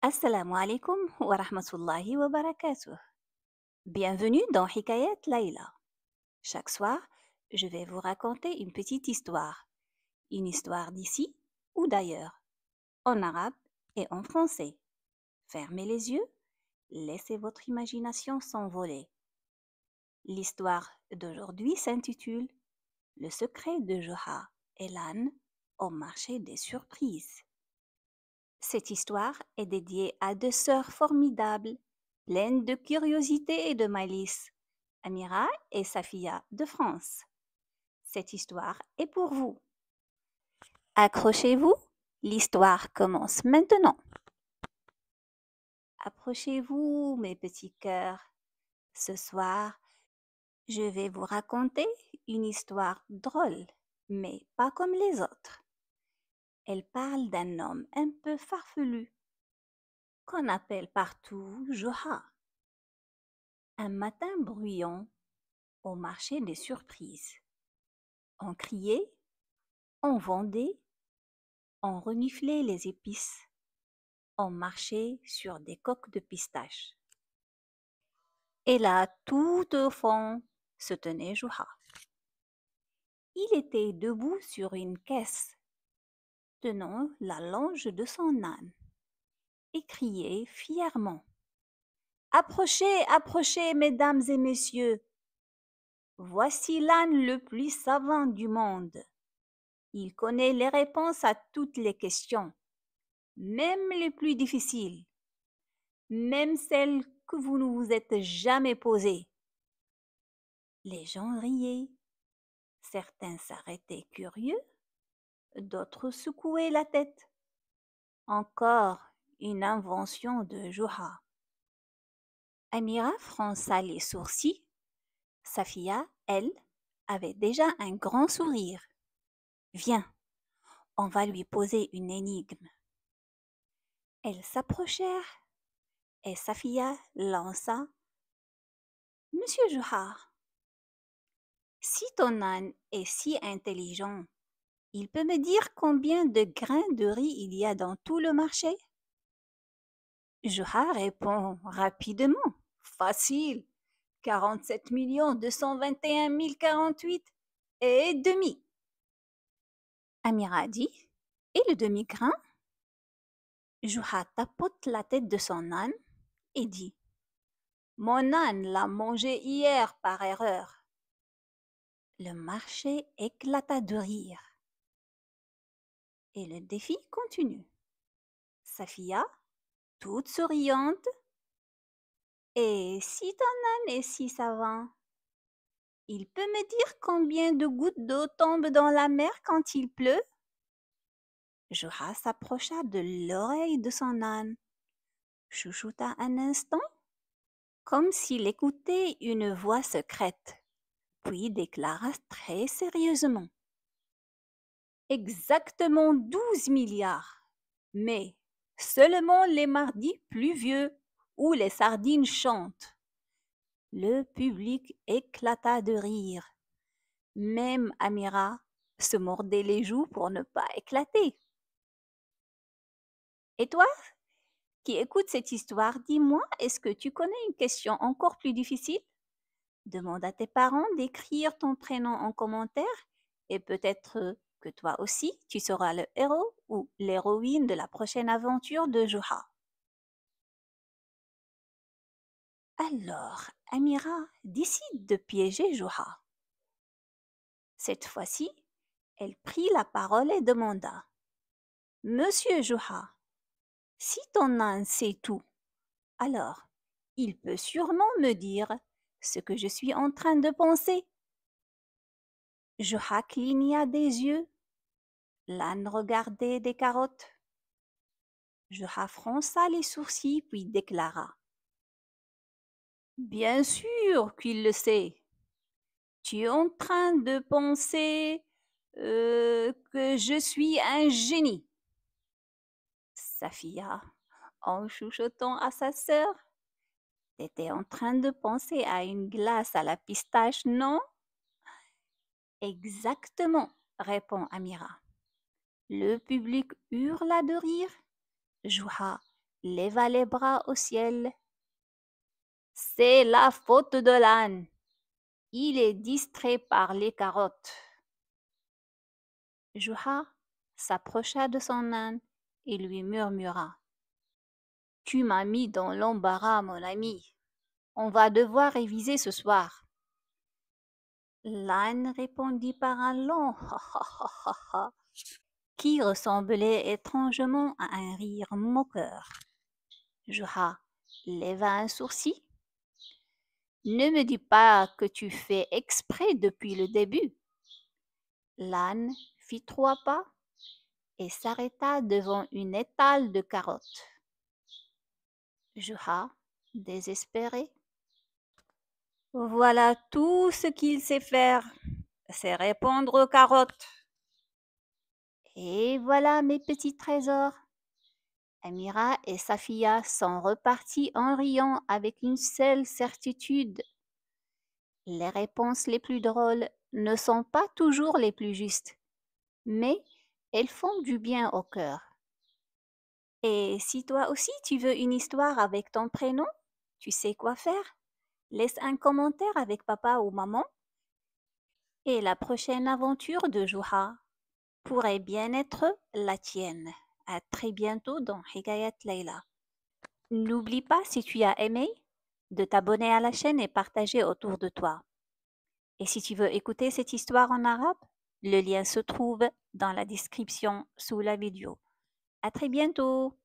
Assalamu alaikum wa rahmatullahi wa barakatuh. Bienvenue dans Hikayat Laila. Chaque soir, je vais vous raconter une petite histoire. Une histoire d'ici ou d'ailleurs, en arabe et en français. Fermez les yeux, laissez votre imagination s'envoler. L'histoire d'aujourd'hui s'intitule Le secret de Joha et l'âne au marché des surprises. Cette histoire est dédiée à deux sœurs formidables, pleines de curiosité et de malice, Amira et Safia de France. Cette histoire est pour vous. Accrochez-vous, l'histoire commence maintenant. Approchez-vous, mes petits cœurs. Ce soir, je vais vous raconter une histoire drôle, mais pas comme les autres. Elle parle d'un homme un peu farfelu, qu'on appelle partout Joha. Un matin bruyant, au marché des surprises. On criait, on vendait, on reniflait les épices, on marchait sur des coques de pistache. Et là, tout au fond, se tenait Joha. Il était debout sur une caisse, tenant la longe de son âne, et criait fièrement. Approchez, approchez, mesdames et messieurs. Voici l'âne le plus savant du monde. Il connaît les réponses à toutes les questions, même les plus difficiles, même celles que vous ne vous êtes jamais posées. Les gens riaient, certains s'arrêtaient curieux, d'autres secouaient la tête. Encore une invention de Joha. Amira fronça les sourcils. Safia, elle, avait déjà un grand sourire. Viens, on va lui poser une énigme. Elles s'approchèrent et Safia lança: Monsieur Johar, si ton âne est si intelligent, il peut me dire combien de grains de riz il y a dans tout le marché? Johar répond rapidement: Facile, 47 221 048 et demi. Amira dit: Et le demi-grain? Johar tapote la tête de son âne et dit: Mon âne l'a mangé hier par erreur. Le marché éclata de rire. Et le défi continue. Safia, toute souriante: Et si ton âne est si savant, il peut me dire combien de gouttes d'eau tombent dans la mer quand il pleut? Joha s'approcha de l'oreille de son âne, chuchota un instant, comme s'il écoutait une voix secrète, puis déclara très sérieusement: Exactement 12 milliards, mais seulement les mardis pluvieux où les sardines chantent. Le public éclata de rire. Même Amira se mordait les joues pour ne pas éclater. Et toi, qui écoutes cette histoire, dis-moi, est-ce que tu connais une question encore plus difficile? Demande à tes parents d'écrire ton prénom en commentaire et peut-être que toi aussi, tu seras le héros ou l'héroïne de la prochaine aventure de Joha. Alors, Amira décide de piéger Joha. Cette fois-ci, elle prit la parole et demanda: Monsieur Joha, si ton âne sait tout, alors il peut sûrement me dire ce que je suis en train de penser. Joha cligna des yeux. L'âne regardait des carottes. Joha fronça les sourcils puis déclara: Bien sûr qu'il le sait. Tu es en train de penser que je suis un génie. Safia, en chuchotant à sa sœur: T'étais en train de penser à une glace à la pistache, non? Exactement, répond Amira. Le public hurla de rire. Joha leva les bras au ciel. C'est la faute de l'âne. Il est distrait par les carottes. Juha s'approcha de son âne et lui murmura: Tu m'as mis dans l'embarras, mon ami. On va devoir réviser ce soir. L'âne répondit par un long ha ha ha ha ha qui ressemblait étrangement à un rire moqueur. Juha leva un sourcil. Ne me dis pas que tu fais exprès depuis le début. L'âne fit 3 pas et s'arrêta devant une étale de carottes. Juha, désespéré: Voilà tout ce qu'il sait faire, c'est répondre aux carottes. Et voilà mes petits trésors. Amira et Safia sont repartis en riant avec une seule certitude: les réponses les plus drôles ne sont pas toujours les plus justes, mais elles font du bien au cœur. Et si toi aussi tu veux une histoire avec ton prénom, tu sais quoi faire? Laisse un commentaire avec papa ou maman et la prochaine aventure de Juha pourrait bien être la tienne. À très bientôt dans Hikayat Leila. N'oublie pas, si tu as aimé, de t'abonner à la chaîne et partager autour de toi. Et si tu veux écouter cette histoire en arabe, le lien se trouve dans la description sous la vidéo. À très bientôt!